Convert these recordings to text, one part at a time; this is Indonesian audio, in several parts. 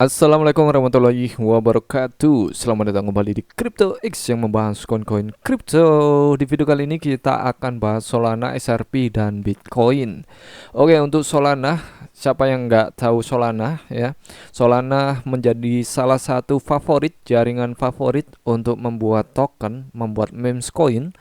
Assalamualaikum warahmatullahi wabarakatuh. Selamat datang kembali di Crypto X yang membahas koin-koin kripto. Di video kali ini kita akan bahas Solana, XRP, dan Bitcoin. Oke, untuk Solana, siapa yang nggak tahu Solana ya? Solana menjadi salah satu jaringan favorit untuk membuat token, membuat memes coin.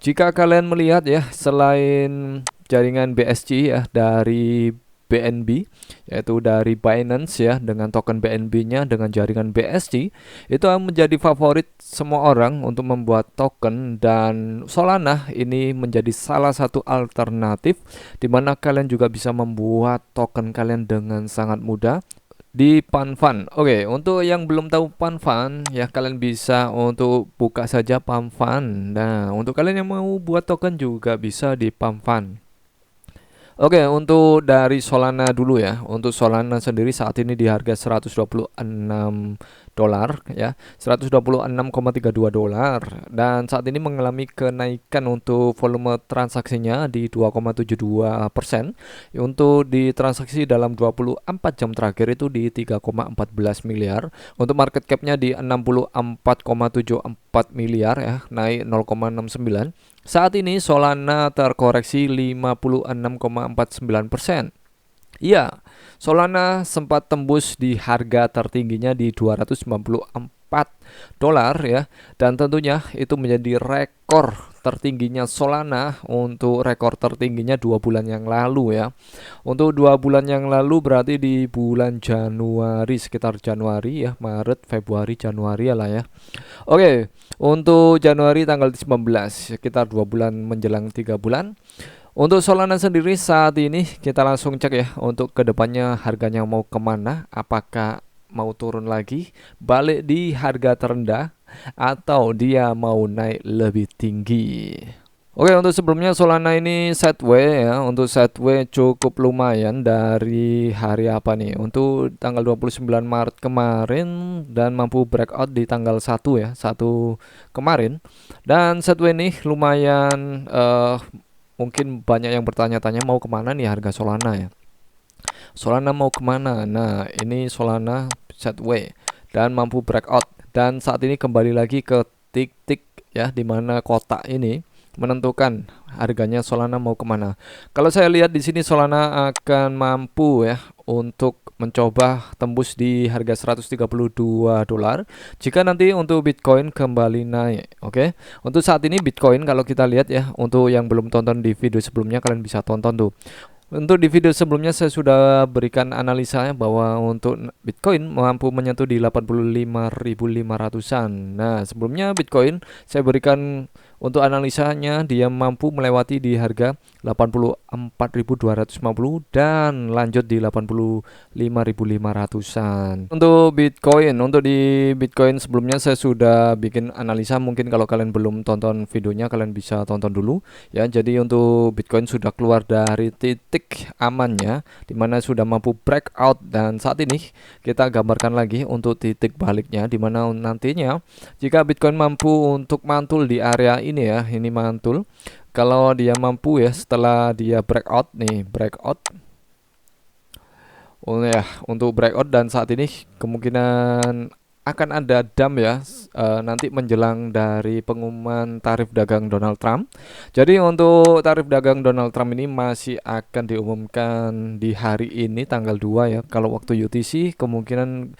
Jika kalian melihat ya, selain jaringan BSC ya dari BNB, yaitu dari Binance ya, dengan token BNB-nya dengan jaringan BSC, itu menjadi favorit semua orang untuk membuat token. Dan Solana ini menjadi salah satu alternatif di mana kalian juga bisa membuat token kalian dengan sangat mudah di Panfan. Oke, untuk yang belum tahu Panfan ya, kalian bisa untuk buka saja Panfan. Nah, untuk kalian yang mau buat token juga bisa di Panfan. Oke, untuk dari Solana dulu ya. Untuk Solana sendiri saat ini di harga 126 dolar ya, 126,32 dolar, dan saat ini mengalami kenaikan untuk volume transaksinya di 2,72%. Untuk di transaksi dalam 24 jam terakhir itu di 3,14 miliar. Untuk market capnya di 64,74 miliar ya, naik 0,69. Saat ini Solana terkoreksi 56,49%. Iya, Solana sempat tembus di harga tertingginya di 294 dolar ya, dan tentunya itu menjadi rekor tertingginya Solana untuk rekor tertingginya 2 bulan yang lalu ya. Untuk 2 bulan yang lalu berarti di bulan Januari, sekitar Januari ya, Maret, Februari, Januari ya lah ya. Oke, untuk Januari tanggal 19, sekitar 2 bulan menjelang 3 bulan. Untuk Solana sendiri saat ini kita langsung cek ya, untuk kedepannya harganya mau kemana, apakah mau turun lagi, balik di harga terendah, atau dia mau naik lebih tinggi. Oke, untuk sebelumnya Solana ini sideways ya. Untuk sideways cukup lumayan dari hari apa nih? Untuk tanggal 29 Maret kemarin, dan mampu breakout di tanggal 1 ya, 1 kemarin. Dan sideways ini lumayan, mungkin banyak yang bertanya-tanya mau kemana nih harga Solana ya. Solana mau kemana? Nah, ini Solana sideways dan mampu breakout, dan saat ini kembali lagi ke titik ya, dimana kotak ini menentukan harganya Solana mau kemana. Kalau saya lihat di sini Solana akan mampu ya untuk mencoba tembus di harga 132 dolar jika nanti untuk Bitcoin kembali naik. Oke. Untuk saat ini Bitcoin kalau kita lihat ya, untuk yang belum tonton di video sebelumnya kalian bisa tonton tuh. Untuk di video sebelumnya saya sudah berikan analisanya bahwa untuk Bitcoin mampu menyentuh di 85.500-an. Nah, sebelumnya Bitcoin saya berikan untuk analisanya dia mampu melewati di harga 84.250 dan lanjut di 85.500-an. Untuk di Bitcoin sebelumnya saya sudah bikin analisa, mungkin kalau kalian belum tonton videonya kalian bisa tonton dulu ya. Jadi untuk Bitcoin sudah keluar dari titik amannya dimana sudah mampu breakout, dan saat ini kita gambarkan lagi untuk titik baliknya dimana nantinya jika Bitcoin mampu untuk mantul di area ini ya, ini mantul. Kalau dia mampu ya setelah dia breakout nih, breakout. Oh ya, untuk breakout, dan saat ini kemungkinan akan ada dump ya, nanti menjelang dari pengumuman tarif dagang Donald Trump. Jadi untuk tarif dagang Donald Trump ini masih akan diumumkan di hari ini tanggal 2 ya. Kalau waktu UTC kemungkinan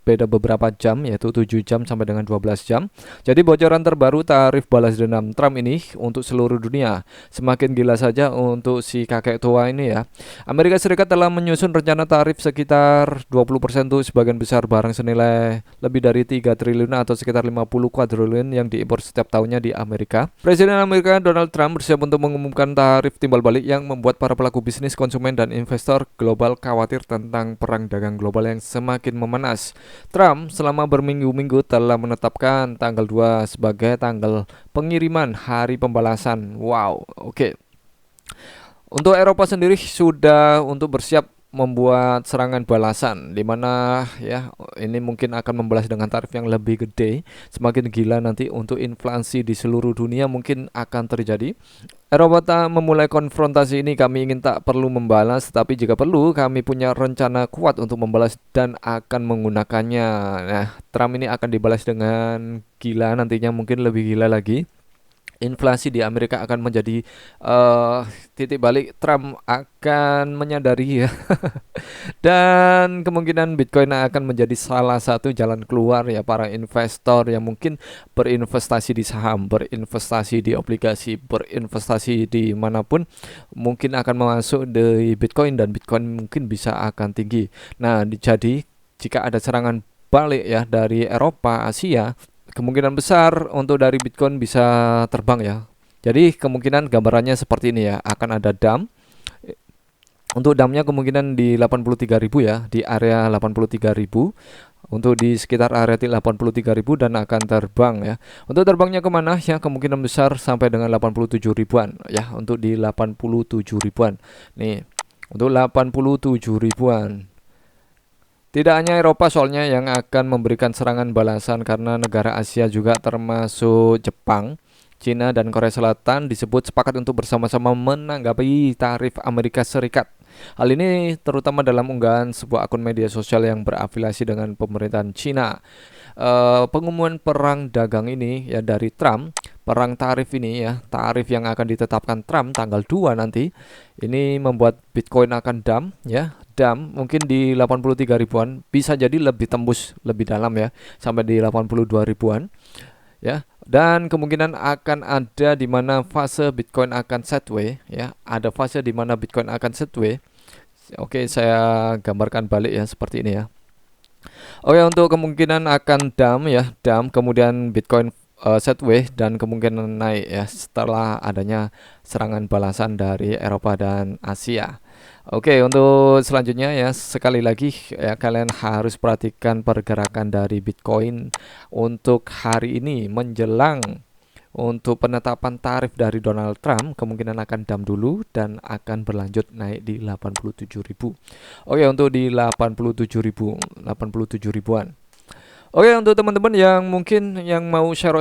beda beberapa jam, yaitu 7 jam sampai dengan 12 jam. Jadi bocoran terbaru tarif balas dendam Trump ini untuk seluruh dunia. Semakin gila saja untuk si kakek tua ini ya. Amerika Serikat telah menyusun rencana tarif sekitar 20% untuk sebagian besar barang senilai lebih dari 3 triliun atau sekitar 50 kuadriliun yang diimpor setiap tahunnya di Amerika. Presiden Amerika Donald Trump bersiap untuk mengumumkan tarif timbal balik yang membuat para pelaku bisnis, konsumen, dan investor global khawatir tentang perang dagang global yang semakin memanas. Trump selama berminggu-minggu telah menetapkan tanggal 2 sebagai tanggal pengiriman hari pembalasan. Wow, oke. Untuk Eropa sendiri sudah untuk bersiap membuat serangan balasan di mana ya ini mungkin akan membalas dengan tarif yang lebih gede. Semakin gila nanti untuk inflasi di seluruh dunia mungkin akan terjadi. Eropa tak memulai konfrontasi ini, kami ingin tak perlu membalas, tapi jika perlu kami punya rencana kuat untuk membalas dan akan menggunakannya. Nah, Trump ini akan dibalas dengan gila, nantinya mungkin lebih gila lagi. Inflasi di Amerika akan menjadi eh, titik balik. Trump akan menyadari ya, dan kemungkinan Bitcoin akan menjadi salah satu jalan keluar ya para investor yang mungkin berinvestasi di saham, berinvestasi di obligasi, berinvestasi di manapun mungkin akan masuk di Bitcoin, dan Bitcoin mungkin bisa akan tinggi. Nah, jadi jika ada serangan balik ya dari Eropa, Asia, kemungkinan besar untuk dari Bitcoin bisa terbang ya. Jadi kemungkinan gambarannya seperti ini ya, akan ada dump. Untuk dampnya kemungkinan di 83.000 ya, di area 83.000. Untuk di sekitar area 83.000 dan akan terbang ya. Untuk terbangnya kemana ya, kemungkinan besar sampai dengan 87 ribuan ya, untuk di 87 ribuan. Nih, untuk 87 ribuan. Tidak hanya Eropa soalnya yang akan memberikan serangan balasan, karena negara Asia juga termasuk Jepang, Cina, dan Korea Selatan disebut sepakat untuk bersama-sama menanggapi tarif Amerika Serikat. Hal ini terutama dalam unggahan sebuah akun media sosial yang berafiliasi dengan pemerintahan Cina. Pengumuman perang dagang ini ya dari Trump, perang tarif ini ya, tarif yang akan ditetapkan Trump tanggal 2 nanti, ini membuat Bitcoin akan dump ya, dump mungkin di 83 ribuan, bisa jadi lebih tembus lebih dalam ya, sampai di 82 ribuan ya. Dan kemungkinan akan ada di mana fase Bitcoin akan sideways ya, ada fase di mana Bitcoin akan sideways. Oke, saya gambarkan balik ya seperti ini ya. Oke, untuk kemungkinan akan dump ya, dump kemudian Bitcoin sideways dan kemungkinan naik ya setelah adanya serangan balasan dari Eropa dan Asia. Oke, untuk selanjutnya ya, sekali lagi ya, kalian harus perhatikan pergerakan dari Bitcoin untuk hari ini menjelang untuk penetapan tarif dari Donald Trump. Kemungkinan akan dump dulu dan akan berlanjut naik di 87.000. Oke, untuk di 87.000, 87 ribuan. Oke, untuk teman-teman yang mungkin yang mau share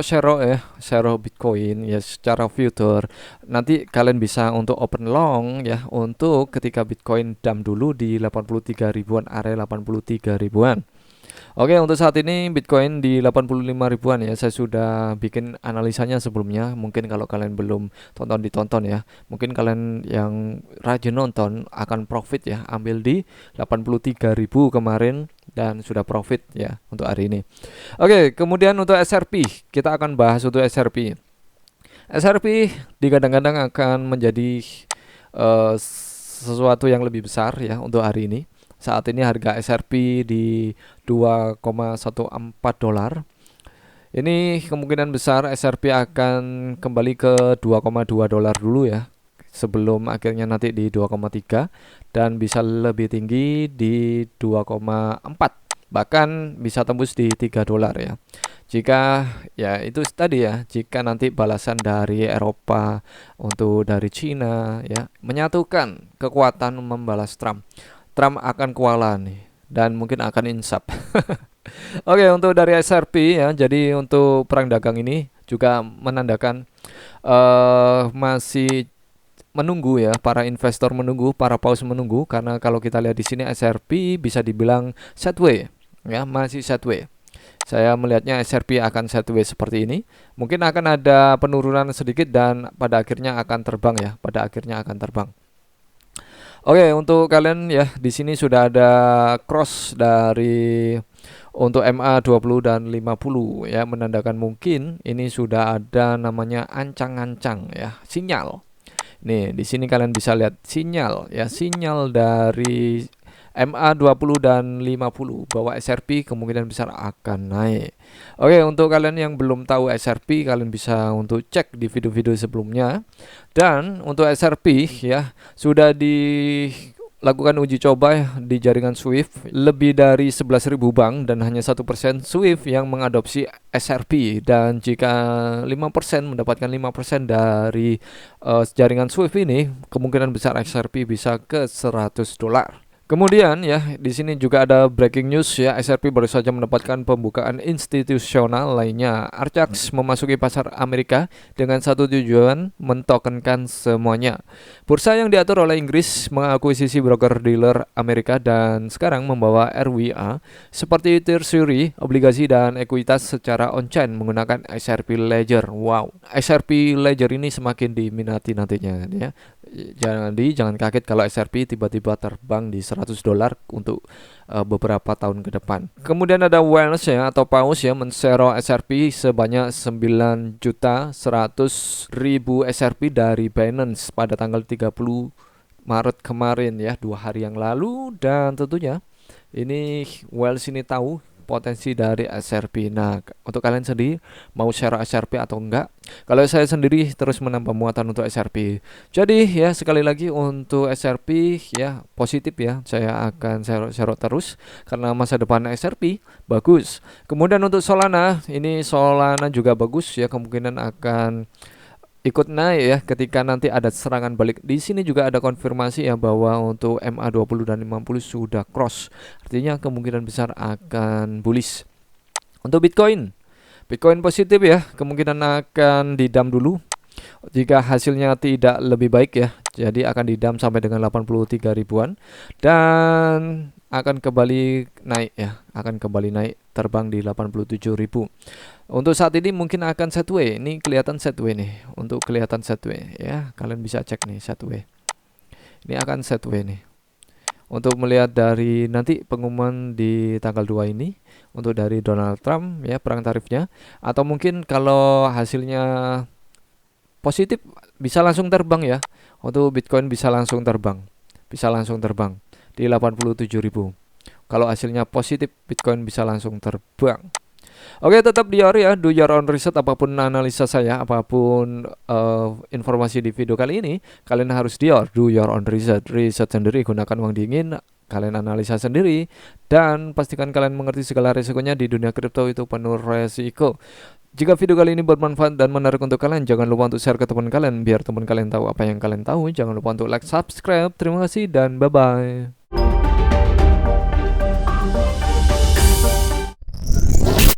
Bitcoin ya secara future, nanti kalian bisa untuk open long ya, untuk ketika Bitcoin dump dulu di 83 ribuan, area 83 ribuan. Oke, untuk saat ini Bitcoin di 85 ribuan ya. Saya sudah bikin analisanya sebelumnya. Mungkin kalau kalian belum ditonton ya. Mungkin kalian yang rajin nonton akan profit ya. Ambil di 83.000 kemarin dan sudah profit ya untuk hari ini. Oke, kemudian untuk SRP, kita akan bahas untuk SRP. SRP digadang-gadang akan menjadi sesuatu yang lebih besar ya untuk hari ini. Saat ini harga SRP di 2,14 dolar. Ini kemungkinan besar SRP akan kembali ke 2,2 dolar dulu ya, sebelum akhirnya nanti di 2,3 dan bisa lebih tinggi di 2,4, bahkan bisa tembus di 3 dolar ya. Jika ya itu tadi ya, jika nanti balasan dari Eropa untuk dari Cina ya menyatukan kekuatan membalas Trump. Trump akan kewalahan nih dan mungkin akan insap. Oke, untuk dari SRP ya, jadi untuk perang dagang ini juga menandakan masih menunggu ya, para investor menunggu, para paus menunggu, karena kalau kita lihat di sini SRP bisa dibilang sideways ya, masih sideways. Saya melihatnya SRP akan sideways seperti ini. Mungkin akan ada penurunan sedikit dan pada akhirnya akan terbang ya, pada akhirnya akan terbang. Oke, untuk kalian ya, di sini sudah ada cross dari untuk MA20 dan 50 ya, menandakan mungkin ini sudah ada namanya ancang-ancang ya, sinyal. Nih, di sini kalian bisa lihat sinyal ya, sinyal dari MA20 dan 50 bahwa SRP kemungkinan besar akan naik. Oke, untuk kalian yang belum tahu SRP, kalian bisa untuk cek di video-video sebelumnya. Dan untuk SRP ya, sudah dilakukan uji coba di jaringan Swift lebih dari 11.000 bank dan hanya 1% Swift yang mengadopsi SRP, dan jika 5% mendapatkan 5% dari jaringan Swift ini, kemungkinan besar SRP bisa ke 100 dolar. Kemudian ya, di sini juga ada breaking news ya, SRP baru saja mendapatkan pembukaan institusional lainnya. Archax memasuki pasar Amerika dengan satu tujuan, mentokenkan semuanya. Bursa yang diatur oleh Inggris mengakuisisi broker-dealer Amerika dan sekarang membawa RWA seperti Treasury, obligasi dan ekuitas secara on-chain menggunakan SRP Ledger. Wow, SRP Ledger ini semakin diminati nantinya ya. Jangan kaget kalau SRP tiba-tiba terbang di $100 untuk beberapa tahun ke depan. Kemudian ada Wales ya atau Paus ya mensero SRP sebanyak 9.100.000 SRP dari Binance pada tanggal 30 Maret kemarin ya, 2 hari yang lalu. Dan tentunya ini Wales ini tahu potensi dari SRP. Nah, untuk kalian sendiri mau share SRP atau enggak? Kalau saya sendiri terus menambah muatan untuk SRP. Jadi ya sekali lagi untuk SRP ya positif ya. Saya akan share terus karena masa depan SRP bagus. Kemudian untuk Solana, ini Solana juga bagus ya, kemungkinan akan ikut naik ya ketika nanti ada serangan balik. Di sini juga ada konfirmasi ya bahwa untuk MA20 dan 50 sudah cross. Artinya kemungkinan besar akan bullish. Untuk Bitcoin positif ya, kemungkinan akan didam dulu. Jika hasilnya tidak lebih baik ya, jadi akan didam sampai dengan 83 ribuan dan akan kembali naik ya, akan kembali naik terbang di 87.000. Untuk saat ini mungkin akan sideways. Ini kelihatan sideways nih. Untuk kelihatan sideways ya, kalian bisa cek nih sideways. Ini akan sideways nih. Untuk melihat dari nanti pengumuman di tanggal 2 ini untuk dari Donald Trump ya, perang tarifnya, atau mungkin kalau hasilnya positif bisa langsung terbang ya. Untuk Bitcoin bisa langsung terbang. Bisa langsung terbang di 87.000. Kalau hasilnya positif, Bitcoin bisa langsung terbang. Oke, tetap do your own research. Apapun analisa saya, apapun informasi di video kali ini, kalian harus do your own research sendiri. Gunakan uang dingin, kalian analisa sendiri, dan pastikan kalian mengerti segala resikonya. Di dunia kripto itu penuh resiko. Jika video kali ini bermanfaat dan menarik untuk kalian, jangan lupa untuk share ke teman kalian biar teman kalian tahu apa yang kalian tahu. Jangan lupa untuk like, subscribe. Terima kasih dan bye bye.